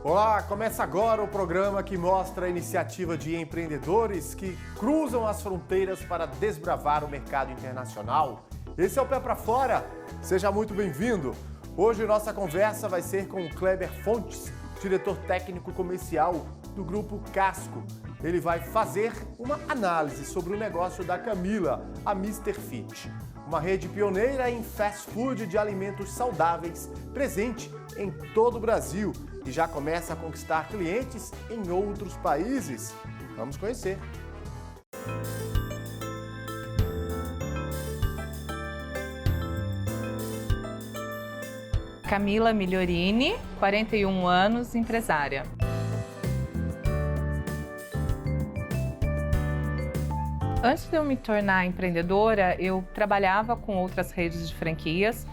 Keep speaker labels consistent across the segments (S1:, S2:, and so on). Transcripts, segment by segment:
S1: Olá, começa agora o programa que mostra a iniciativa de empreendedores que cruzam as fronteiras para desbravar o mercado internacional. Esse é o Pé Pra Fora, seja muito bem-vindo. Hoje nossa conversa vai ser com o Kleber Fontes, diretor técnico comercial do Grupo Casco. Ele vai fazer uma análise sobre o negócio da Camila, a Mr. Fit, uma rede pioneira em fast food de alimentos saudáveis, presente em todo o Brasil e já começa a conquistar clientes em outros países. Vamos conhecer.
S2: Camila Migliorini, 41 anos, empresária. Antes de eu me tornar empreendedora, eu trabalhava com outras redes de franquias,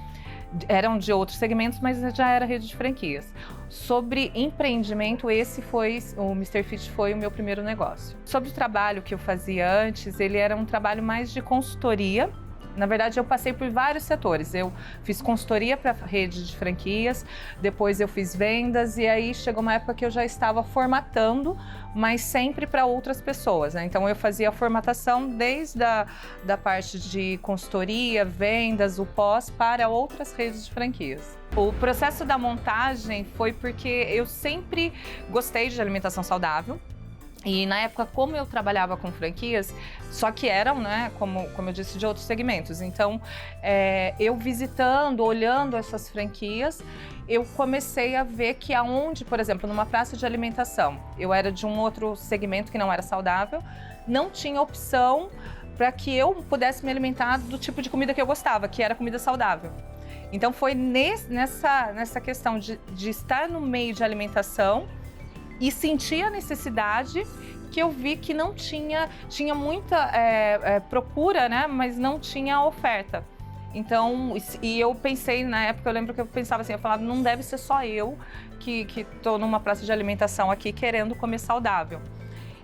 S2: eram de outros segmentos, mas já era rede de franquias. Sobre empreendimento, o Mr. Fit foi o meu primeiro negócio. Sobre o trabalho que eu fazia antes, ele era um trabalho mais de consultoria. Na verdade, eu passei por vários setores. Eu fiz consultoria para rede de franquias, depois eu fiz vendas e aí chegou uma época que eu já estava formatando, mas sempre para outras pessoas, né? Então eu fazia a formatação desde da parte de consultoria, vendas, o pós para outras redes de franquias. O processo da montagem foi porque eu sempre gostei de alimentação saudável. E na época, como eu trabalhava com franquias, só que eram, né, como eu disse, de outros segmentos. Então, eu visitando, olhando essas franquias, eu comecei a ver que aonde, por exemplo, numa praça de alimentação, eu era de um outro segmento que não era saudável, não tinha opção para que eu pudesse me alimentar do tipo de comida que eu gostava, que era comida saudável. Então, foi nessa questão de estar no meio de alimentação e sentir a necessidade que eu vi que não tinha muita procura, né, mas não tinha oferta. Então, e eu pensei, na época, eu lembro que eu pensava assim, eu falava, não deve ser só eu que estou numa praça de alimentação aqui querendo comer saudável.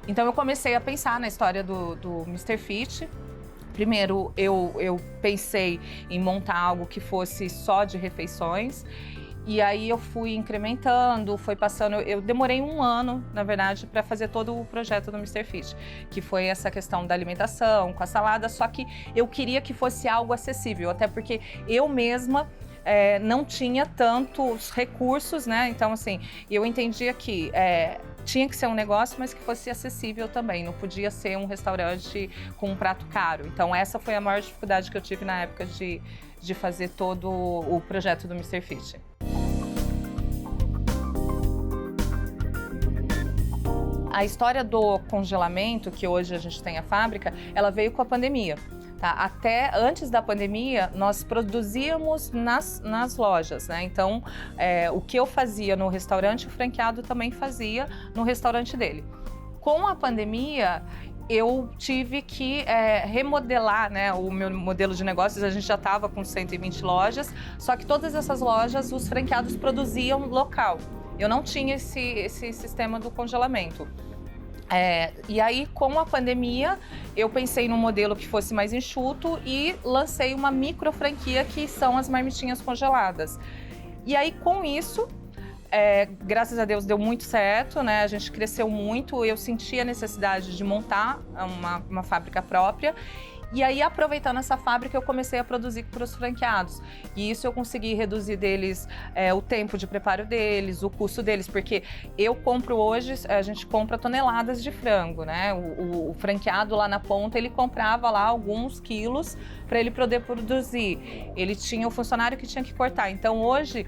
S2: Então eu comecei a pensar na história do Mr. Fit. Primeiro, eu pensei em montar algo que fosse só de refeições. E aí eu fui incrementando, foi passando, eu demorei um ano, na verdade, para fazer todo o projeto do Mr. Fit, que foi essa questão da alimentação, com a salada, só que eu queria que fosse algo acessível, até porque eu mesma não tinha tantos recursos, né? Então, assim, eu entendia que tinha que ser um negócio, mas que fosse acessível também, não podia ser um restaurante com um prato caro. Então, essa foi a maior dificuldade que eu tive na época de fazer todo o projeto do Mr. Fit. A história do congelamento, que hoje a gente tem a fábrica, ela veio com a pandemia. Tá? Até antes da pandemia, nós produzíamos nas lojas, né? Então, o que eu fazia no restaurante, o franqueado também fazia no restaurante dele. Com a pandemia, eu tive que remodelar, né, o meu modelo de negócios. A gente já estava com 120 lojas, só que todas essas lojas, os franqueados produziam local. Eu não tinha esse sistema do congelamento. E aí, com a pandemia, eu pensei num modelo que fosse mais enxuto e lancei uma micro franquia, que são as marmitinhas congeladas. E aí, com isso, graças a Deus deu muito certo, né? A gente cresceu muito, eu senti a necessidade de montar uma fábrica própria. E aí, aproveitando essa fábrica, eu comecei a produzir para os franqueados. E isso eu consegui reduzir deles o tempo de preparo deles, o custo deles, porque eu compro hoje, a gente compra toneladas de frango, né? O franqueado lá na ponta, ele comprava lá alguns quilos para ele poder produzir. Ele tinha o funcionário que tinha que cortar. Então, hoje,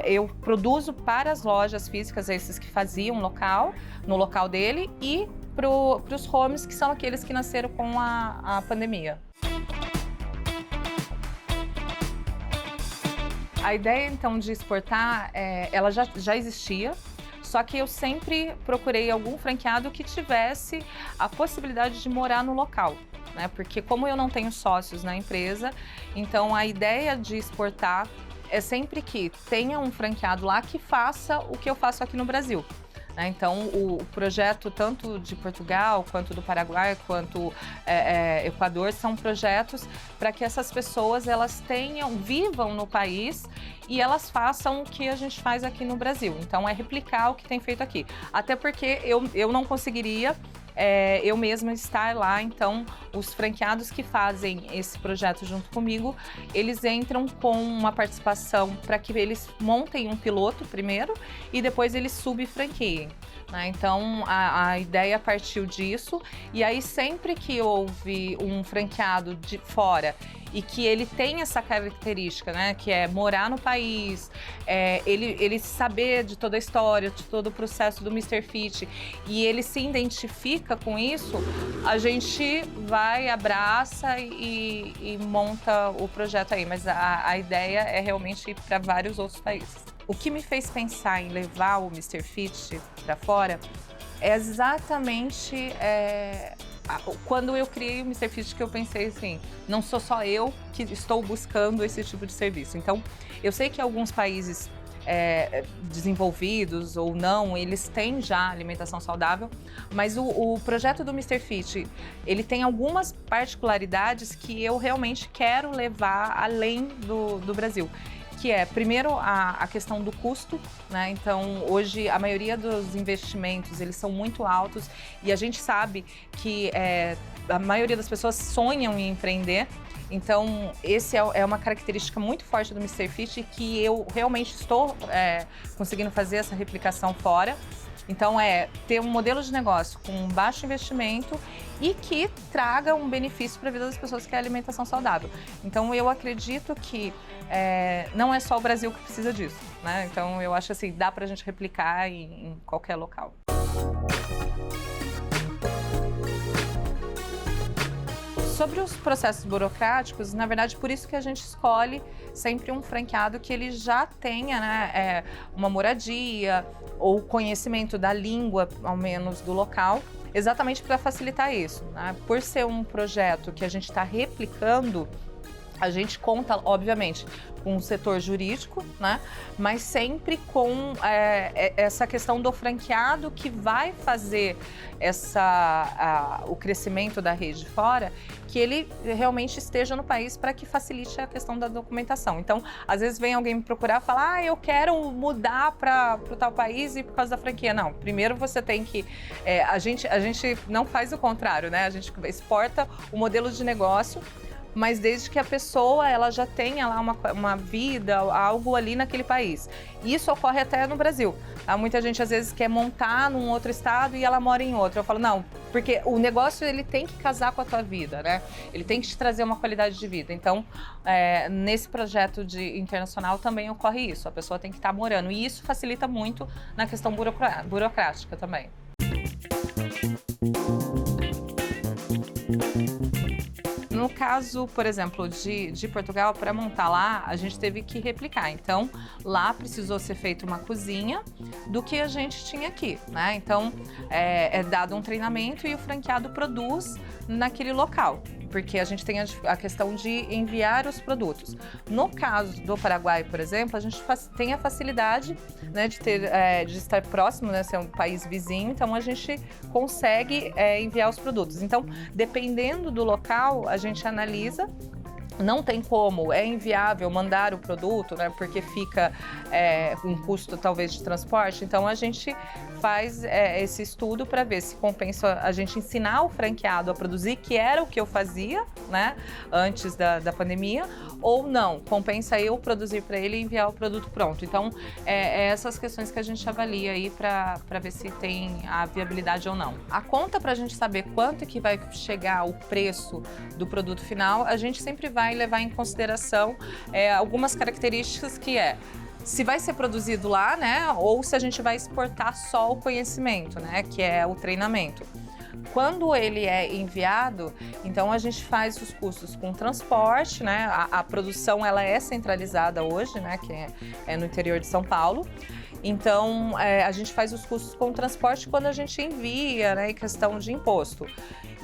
S2: eu produzo para as lojas físicas, esses que faziam no local dele, e para os homes, que são aqueles que nasceram com a pandemia. A ideia, então, de exportar, ela já existia, só que eu sempre procurei algum franqueado que tivesse a possibilidade de morar no local, né? Porque como eu não tenho sócios na empresa, então a ideia de exportar é sempre que tenha um franqueado lá que faça o que eu faço aqui no Brasil. né? Então, o projeto tanto de Portugal, quanto do Paraguai, quanto Equador, são projetos para que essas pessoas elas vivam no país e elas façam o que a gente faz aqui no Brasil. Então, é replicar o que tem feito aqui. Até porque eu não conseguiria eu mesma estar lá, então os franqueados que fazem esse projeto junto comigo, eles entram com uma participação para que eles montem um piloto primeiro e depois eles subfranqueiem, né? Então a ideia partiu disso, e aí sempre que houve um franqueado de fora e que ele tem essa característica, né, que é morar no país, ele saber de toda a história, de todo o processo do Mr. Fit, e ele se identifica com isso, a gente vai, abraça e monta o projeto aí. Mas a ideia é realmente ir para vários outros países. O que me fez pensar em levar o Mr. Fit para fora é exatamente quando eu criei o Mr. Fit, que eu pensei assim, não sou só eu que estou buscando esse tipo de serviço. Então, eu sei que alguns países desenvolvidos ou não, eles têm já alimentação saudável, mas o projeto do Mr. Fit, ele tem algumas particularidades que eu realmente quero levar além do Brasil. Que é, primeiro, a questão do custo, né? Então, hoje, a maioria dos investimentos, eles são muito altos e a gente sabe que a maioria das pessoas sonham em empreender. Então, esse é uma característica muito forte do Mr. Fit, que eu realmente estou conseguindo fazer essa replicação fora. Então, ter um modelo de negócio com baixo investimento e que traga um benefício para a vida das pessoas, que é a alimentação saudável. Então, eu acredito que não é só o Brasil que precisa disso, né? Então, eu acho assim, dá para a gente replicar em qualquer local. Sobre os processos burocráticos, na verdade, por isso que a gente escolhe sempre um franqueado que ele já tenha, né, uma moradia ou conhecimento da língua, ao menos do local, exatamente para facilitar isso, né? Por ser um projeto que a gente está replicando, a gente conta, obviamente, com o setor jurídico, né? Mas sempre com essa questão do franqueado que vai fazer o crescimento da rede fora, que ele realmente esteja no país para que facilite a questão da documentação. Então, às vezes vem alguém me procurar e fala, eu quero mudar para o tal país e por causa da franquia. Não, primeiro você tem que... a gente não faz o contrário, né? A gente exporta o modelo de negócio, mas desde que a pessoa ela já tenha lá uma vida, algo ali naquele país. Isso ocorre até no Brasil. Muita gente às vezes quer montar num outro estado e ela mora em outro. Eu falo, não, porque o negócio ele tem que casar com a tua vida, né? Ele tem que te trazer uma qualidade de vida. Então, nesse projeto internacional também ocorre isso. A pessoa tem que estar morando. E isso facilita muito na questão burocrática também. No caso, por exemplo, de Portugal, para montar lá, a gente teve que replicar. Então, lá precisou ser feita uma cozinha do que a gente tinha aqui, né? Então, é dado um treinamento e o franqueado produz naquele local, porque a gente tem a questão de enviar os produtos. No caso do Paraguai, por exemplo, a gente tem a facilidade, né, de estar próximo, né, ser um país vizinho, então a gente consegue enviar os produtos. Então, dependendo do local, a gente analisa. Não tem como, é inviável mandar o produto, né, porque fica um custo talvez de transporte. Então a gente faz esse estudo para ver se compensa a gente ensinar o franqueado a produzir, que era o que eu fazia, né, antes da pandemia, ou não, compensa eu produzir para ele e enviar o produto pronto. Então essas questões que a gente avalia aí para ver se tem a viabilidade ou não. A conta para a gente saber quanto que vai chegar o preço do produto final, a gente sempre vai levar em consideração algumas características, que se vai ser produzido lá, né, ou se a gente vai exportar só o conhecimento, né, que é o treinamento. Quando ele é enviado, então a gente faz os custos com transporte, né, a produção ela é centralizada hoje, né, que é no interior de São Paulo. Então, a gente faz os custos com transporte quando a gente envia, né, em questão de imposto.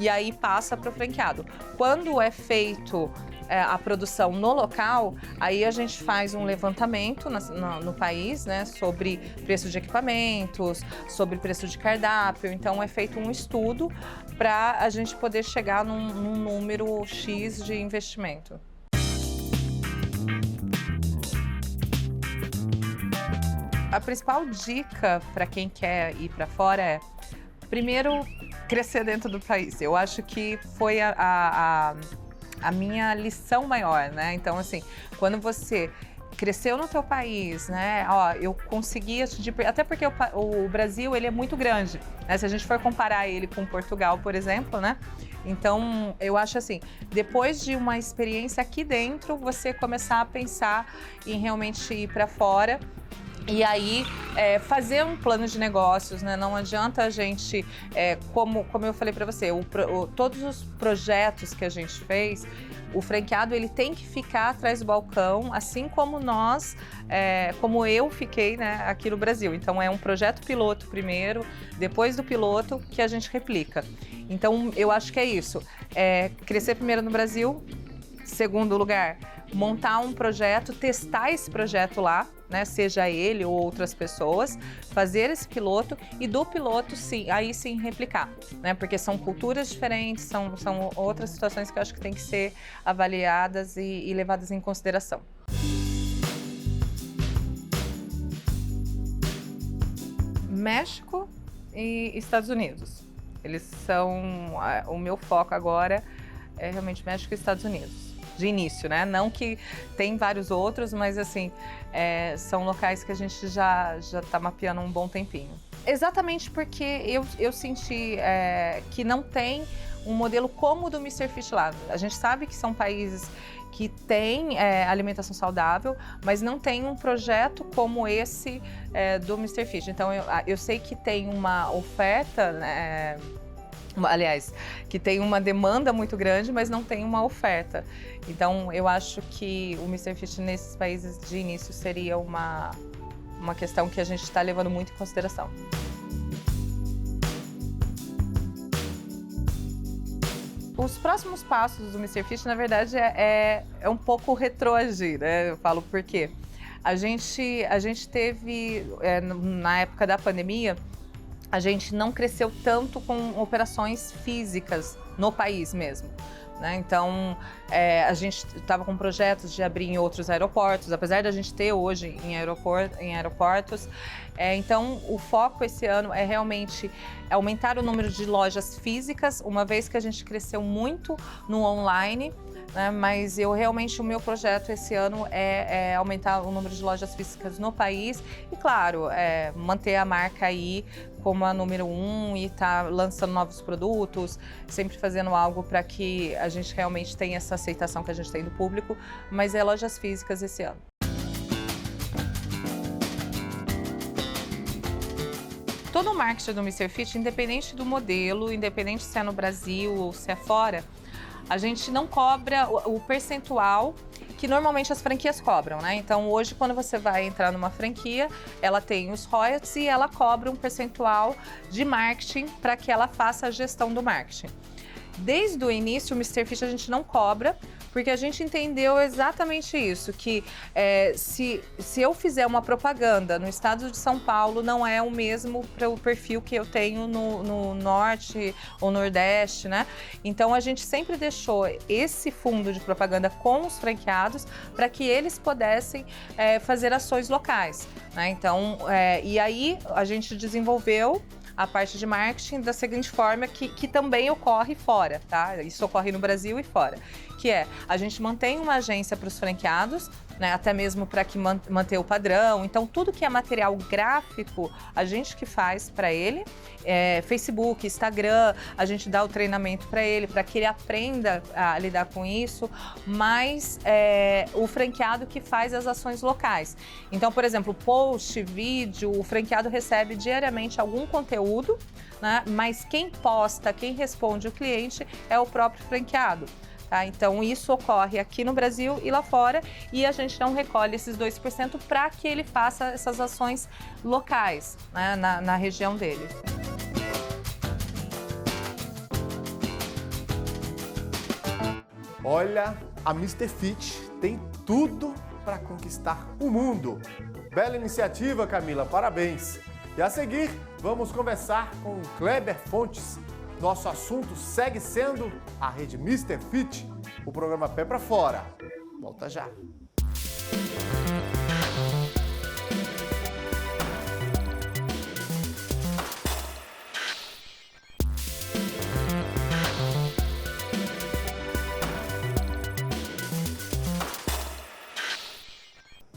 S2: e aí passa para o franqueado. Quando é feito a produção no local, aí a gente faz um levantamento no país, né, sobre preço de equipamentos, sobre preço de cardápio. Então é feito um estudo para a gente poder chegar num número X de investimento. A principal dica para quem quer ir para fora é, primeiro, crescer dentro do país. Eu acho que foi a minha lição maior, né? Então, assim, quando você cresceu no teu país, né? Ó, eu consegui atingir, até porque o Brasil, ele é muito grande, né? Se a gente for comparar ele com Portugal, por exemplo, né? Então, eu acho assim, depois de uma experiência aqui dentro, você começar a pensar em realmente ir para fora. E aí, fazer um plano de negócios, né? Não adianta a gente, como eu falei para você, todos os projetos que a gente fez, o franqueado ele tem que ficar atrás do balcão, assim como nós, como eu fiquei, né, aqui no Brasil. Então, é um projeto piloto primeiro, depois do piloto que a gente replica. Então, eu acho que é isso. Crescer primeiro no Brasil, segundo lugar, montar um projeto, testar esse projeto lá, né, seja ele ou outras pessoas, fazer esse piloto e do piloto, sim, aí sim replicar, né, porque são culturas diferentes, são outras situações que eu acho que tem que ser avaliadas e levadas em consideração. México e Estados Unidos, eles são, o meu foco agora é realmente México e Estados Unidos. De início, né? Não que tem vários outros, mas assim, são locais que a gente já está mapeando um bom tempinho. Exatamente porque eu senti que não tem um modelo como o do Mr. Fish lá. A gente sabe que são países que têm alimentação saudável, mas não tem um projeto como esse do Mr. Fish. Então, eu sei que tem uma oferta, aliás, que tem uma demanda muito grande, mas não tem uma oferta. Então, eu acho que o Mr. Fish nesses países de início seria uma questão que a gente está levando muito em consideração. Os próximos passos do Mr. Fish, na verdade, é um pouco retroagir, né? Eu falo por quê. A gente teve, na época da pandemia, a gente não cresceu tanto com operações físicas no país mesmo, né? Então, a gente estava com projetos de abrir em outros aeroportos, apesar da gente ter hoje em aeroportos. Então, o foco esse ano é realmente aumentar o número de lojas físicas, uma vez que a gente cresceu muito no online, né? Mas o meu projeto esse ano é aumentar o número de lojas físicas no país e, claro, manter a marca aí como a número 1 e tá lançando novos produtos, sempre fazendo algo para que a gente realmente tenha essa aceitação que a gente tem do público, mas lojas físicas esse ano. Todo o marketing do Mr. Fish, independente do modelo, independente se é no Brasil ou se é fora, a gente não cobra o percentual que normalmente as franquias cobram, né? Então, hoje, quando você vai entrar numa franquia, ela tem os royalties e ela cobra um percentual de marketing para que ela faça a gestão do marketing. Desde o início, o Mr. Fish a gente não cobra, porque a gente entendeu exatamente isso, que se eu fizer uma propaganda no estado de São Paulo, não é o mesmo para o perfil que eu tenho no Norte ou Nordeste, né? Então, a gente sempre deixou esse fundo de propaganda com os franqueados para que eles pudessem fazer ações locais, né? Então, e aí a gente desenvolveu a parte de marketing da seguinte forma, que também ocorre fora, tá? Isso ocorre no Brasil e fora, que a gente mantém uma agência para os franqueados, né, até mesmo para que manter o padrão. Então, tudo que é material gráfico, a gente que faz para ele, Facebook, Instagram, a gente dá o treinamento para ele, para que ele aprenda a lidar com isso, mas o franqueado que faz as ações locais. Então, por exemplo, post, vídeo, o franqueado recebe diariamente algum conteúdo, né, mas quem posta, quem responde o cliente é o próprio franqueado. Tá? Então, isso ocorre aqui no Brasil e lá fora, e a gente não recolhe esses 2% para que ele faça essas ações locais, né, na região dele.
S1: Olha, a Mr. Fit tem tudo para conquistar o mundo. Bela iniciativa, Camila, parabéns. E a seguir, vamos conversar com o Kleber Fontes. Nosso assunto segue sendo a rede Mr. Fit, o programa Pé para Fora. Volta já.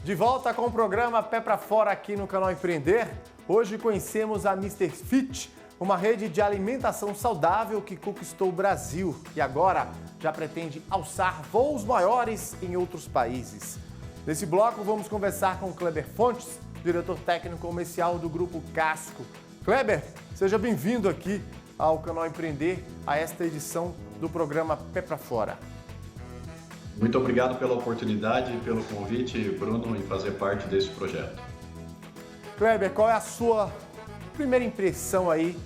S1: De volta com o programa Pé para Fora aqui no canal Empreender. Hoje conhecemos a Mr. Fit, uma rede de alimentação saudável que conquistou o Brasil e agora já pretende alçar voos maiores em outros países. Nesse bloco vamos conversar com o Kleber Fontes, diretor técnico comercial do Grupo Casco. Kleber, seja bem-vindo aqui ao canal Empreender, a esta edição do programa Pé para Fora.
S3: Muito obrigado pela oportunidade e pelo convite, Bruno, em fazer parte desse projeto.
S1: Kleber, qual é a sua primeira impressão aí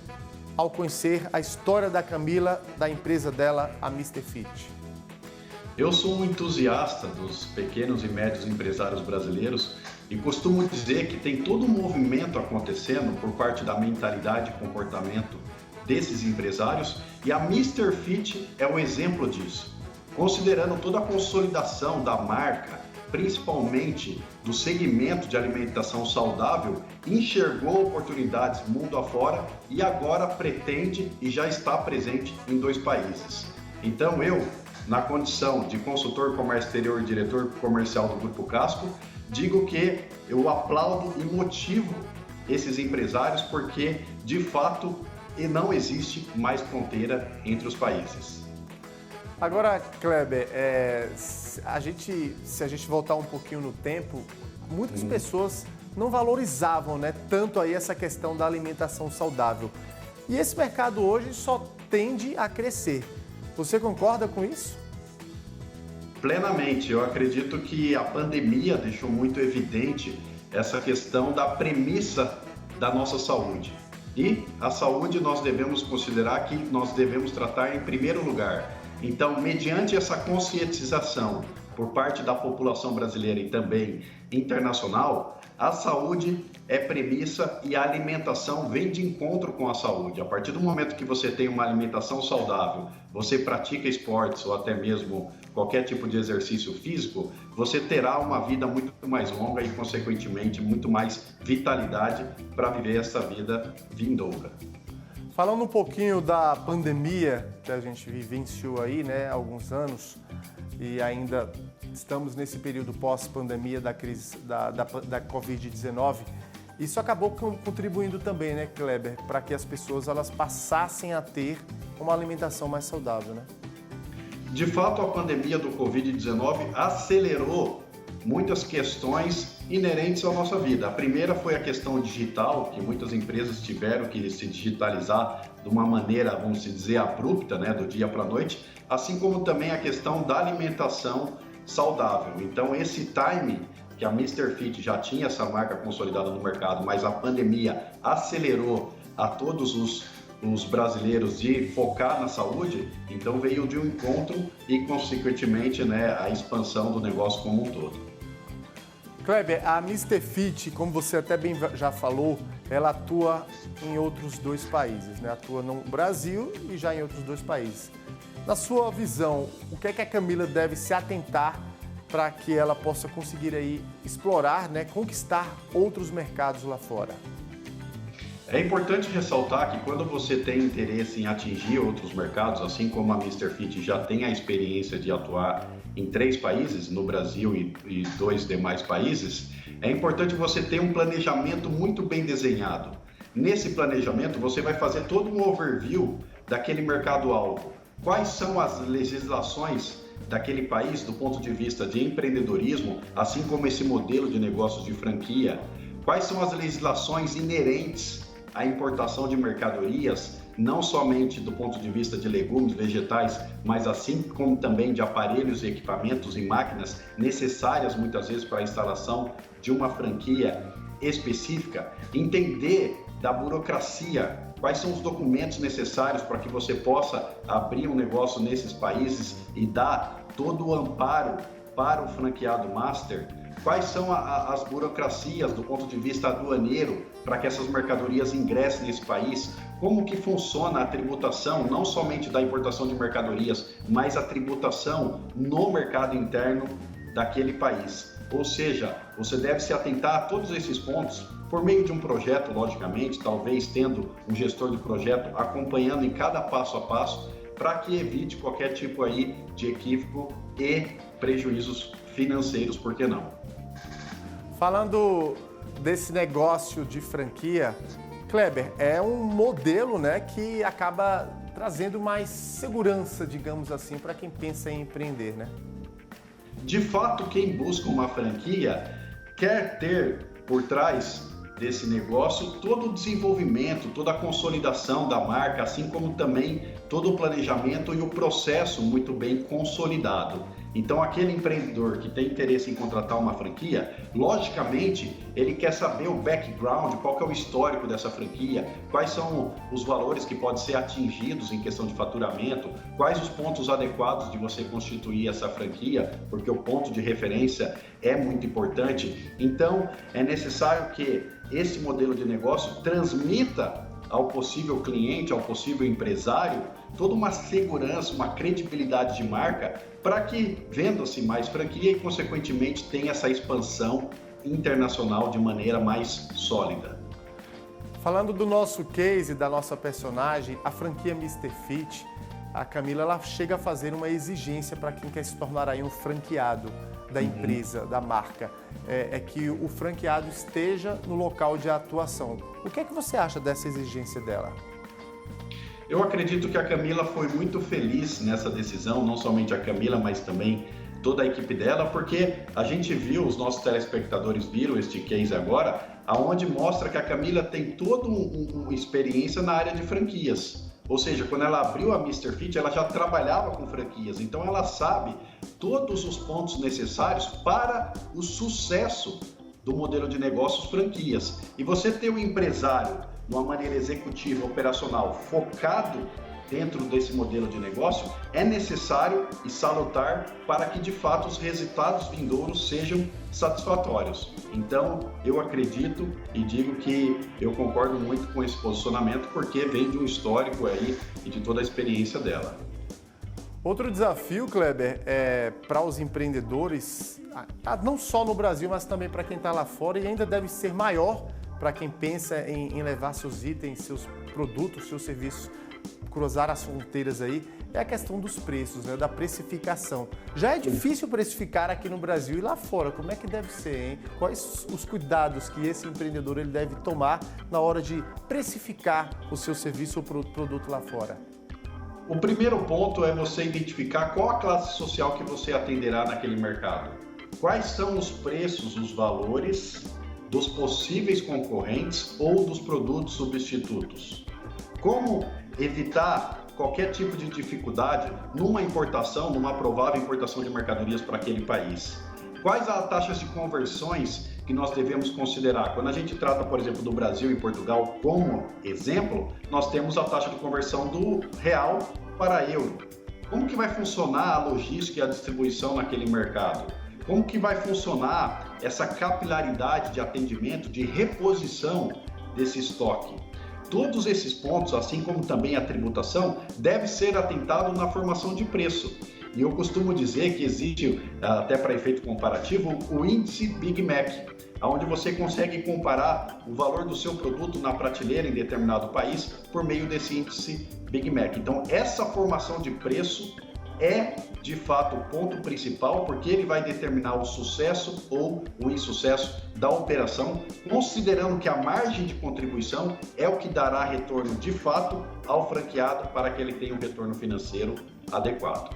S1: ao conhecer a história da Camila, da empresa dela, a Mr. Fit?
S3: Eu sou um entusiasta dos pequenos e médios empresários brasileiros e costumo dizer que tem todo um movimento acontecendo por parte da mentalidade e comportamento desses empresários e a Mr. Fit é um exemplo disso. Considerando toda a consolidação da marca, principalmente do segmento de alimentação saudável, enxergou oportunidades mundo afora e agora pretende e já está presente em 2 países. Então eu, na condição de consultor comércio exterior e diretor comercial do Grupo Casco, digo que eu aplaudo e motivo esses empresários porque, de fato, não existe mais fronteira entre os países.
S1: Agora, Kleber, se a gente voltar um pouquinho no tempo, muitas pessoas não valorizavam, né, tanto aí essa questão da alimentação saudável. E esse mercado hoje só tende a crescer. Você concorda com isso?
S3: Plenamente. Eu acredito que a pandemia deixou muito evidente essa questão da premissa da nossa saúde. E a saúde nós devemos considerar que nós devemos tratar em primeiro lugar. Então, mediante essa conscientização por parte da população brasileira e também internacional, a saúde é premissa e a alimentação vem de encontro com a saúde. A partir do momento que você tem uma alimentação saudável, você pratica esportes ou até mesmo qualquer tipo de exercício físico, você terá uma vida muito mais longa e, consequentemente, muito mais vitalidade para viver essa vida vindoura.
S1: Falando um pouquinho da pandemia que a gente vivenciou aí, né, há alguns anos, e ainda estamos nesse período pós-pandemia da crise da Covid-19, isso acabou contribuindo também, né, Kleber, para que as pessoas elas passassem a ter uma alimentação mais saudável, né?
S3: De fato, a pandemia do Covid-19 acelerou muitas questões inerentes à nossa vida. A primeira foi a questão digital, que muitas empresas tiveram que se digitalizar de uma maneira, vamos dizer, abrupta, né, do dia para a noite, assim como também a questão da alimentação saudável. Então, esse time que a Mr. Fit já tinha essa marca consolidada no mercado, mas a pandemia acelerou a todos os brasileiros de focar na saúde, então veio de um encontro e, consequentemente, né, a expansão do negócio como um todo.
S1: Kleber, a Mr. Fit, como você até bem já falou, ela atua em outros 2 países, né? Atua no Brasil e já em outros 2 países. Na sua visão, o que é que a Camila deve se atentar para que ela possa conseguir aí explorar, né, conquistar outros mercados lá fora?
S3: É importante ressaltar que quando você tem interesse em atingir outros mercados, assim como a Mr. Fit já tem a experiência de atuar em 3 países, no Brasil e 2 demais países, é importante você ter um planejamento muito bem desenhado. Nesse planejamento, você vai fazer todo um overview daquele mercado-alvo. Quais são as legislações daquele país do ponto de vista de empreendedorismo, assim como esse modelo de negócios de franquia? Quais são as legislações inerentes à importação de mercadorias, não somente do ponto de vista de legumes, vegetais, mas assim como também de aparelhos, equipamentos e máquinas necessárias muitas vezes para a instalação de uma franquia específica? Entender da burocracia quais são os documentos necessários para que você possa abrir um negócio nesses países e dar todo o amparo para o franqueado master, quais são as burocracias do ponto de vista aduaneiro para que essas mercadorias ingressem nesse país, como que funciona a tributação, não somente da importação de mercadorias, mas a tributação no mercado interno daquele país. Ou seja, você deve se atentar a todos esses pontos por meio de um projeto, logicamente, talvez tendo um gestor de projeto acompanhando em cada passo a passo, para que evite qualquer tipo aí de equívoco e prejuízos financeiros, por que não?
S1: Falando desse negócio de franquia, Kleber, é um modelo, né, que acaba trazendo mais segurança, digamos assim, para quem pensa em empreender, né?
S3: De fato, quem busca uma franquia quer ter por trás desse negócio todo o desenvolvimento, toda a consolidação da marca, assim como também todo o planejamento e o processo muito bem consolidado. Então, aquele empreendedor que tem interesse em contratar uma franquia, logicamente, ele quer saber o background, qual que é o histórico dessa franquia, quais são os valores que podem ser atingidos em questão de faturamento, quais os pontos adequados de você constituir essa franquia, porque o ponto de referência é muito importante. Então, é necessário que esse modelo de negócio transmita ao possível cliente, ao possível empresário, toda uma segurança, uma credibilidade de marca para que venda-se mais franquia e, consequentemente, tenha essa expansão internacional de maneira mais sólida.
S1: Falando do nosso case, da nossa personagem, a franquia Mr. Fit, a Camila, ela chega a fazer uma exigência para quem quer se tornar aí um franqueado da empresa, da marca, é que o franqueado esteja no local de atuação. O que é que você acha dessa exigência dela?
S3: Eu acredito que a Camila foi muito feliz nessa decisão, não somente a Camila, mas também toda a equipe dela, porque a gente viu, os nossos telespectadores viram este case agora, aonde mostra que a Camila tem toda uma experiência na área de franquias. Ou seja, quando ela abriu a Mr. Fit, ela já trabalhava com franquias, então ela sabe todos os pontos necessários para o sucesso do modelo de negócios franquias. E você ter um empresário de uma maneira executiva, operacional, focado dentro desse modelo de negócio, é necessário e salutar para que, de fato, os resultados vindouros sejam satisfatórios. Então, eu acredito e digo que eu concordo muito com esse posicionamento, porque vem de um histórico aí e de toda a experiência dela.
S1: Outro desafio, Kleber, para os empreendedores, não só no Brasil, mas também para quem está lá fora, e ainda deve ser maior para quem pensa em levar seus itens, seus produtos, seus serviços, cruzar as fronteiras aí, é a questão dos preços, né, da precificação. Já é difícil precificar aqui no Brasil e lá fora, como é que deve ser, hein? Quais os cuidados que esse empreendedor ele deve tomar na hora de precificar o seu serviço ou produto lá fora?
S3: O primeiro ponto é você identificar qual a classe social que você atenderá naquele mercado. Quais são os preços, os valores dos possíveis concorrentes ou dos produtos substitutos. Como evitar qualquer tipo de dificuldade numa importação, numa provável importação de mercadorias para aquele país. Quais as taxas de conversões que nós devemos considerar? Quando a gente trata, por exemplo, do Brasil e Portugal como exemplo, nós temos a taxa de conversão do real para euro. Como que vai funcionar a logística e a distribuição naquele mercado? Como que vai funcionar essa capilaridade de atendimento, de reposição desse estoque? Todos esses pontos, assim como também a tributação, deve ser atentado na formação de preço. E eu costumo dizer que existe, até para efeito comparativo, o índice Big Mac, onde você consegue comparar o valor do seu produto na prateleira em determinado país por meio desse índice Big Mac. Então, essa formação de preço é, de fato, o ponto principal, porque ele vai determinar o sucesso ou o insucesso da operação, considerando que a margem de contribuição é o que dará retorno, de fato, ao franqueado para que ele tenha um retorno financeiro adequado.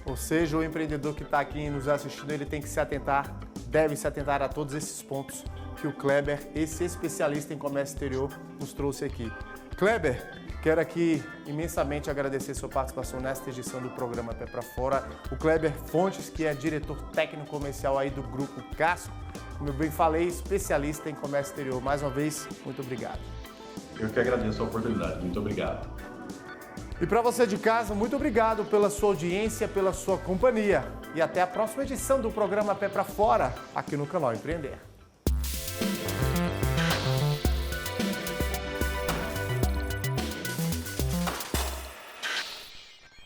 S1: Ou seja, o empreendedor que está aqui nos assistindo, ele tem que se atentar, deve se atentar a todos esses pontos que o Kleber, esse especialista em comércio exterior, nos trouxe aqui. Kleber, quero aqui imensamente agradecer sua participação nesta edição do programa Pé para Fora. O Kleber Fontes, que é diretor técnico comercial aí do Grupo Casco, como eu bem falei, especialista em comércio exterior. Mais uma vez, muito obrigado.
S3: Eu que agradeço a oportunidade. Muito obrigado.
S1: E para você de casa, muito obrigado pela sua audiência, pela sua companhia. E até a próxima edição do programa Pé para Fora, aqui no canal Empreender.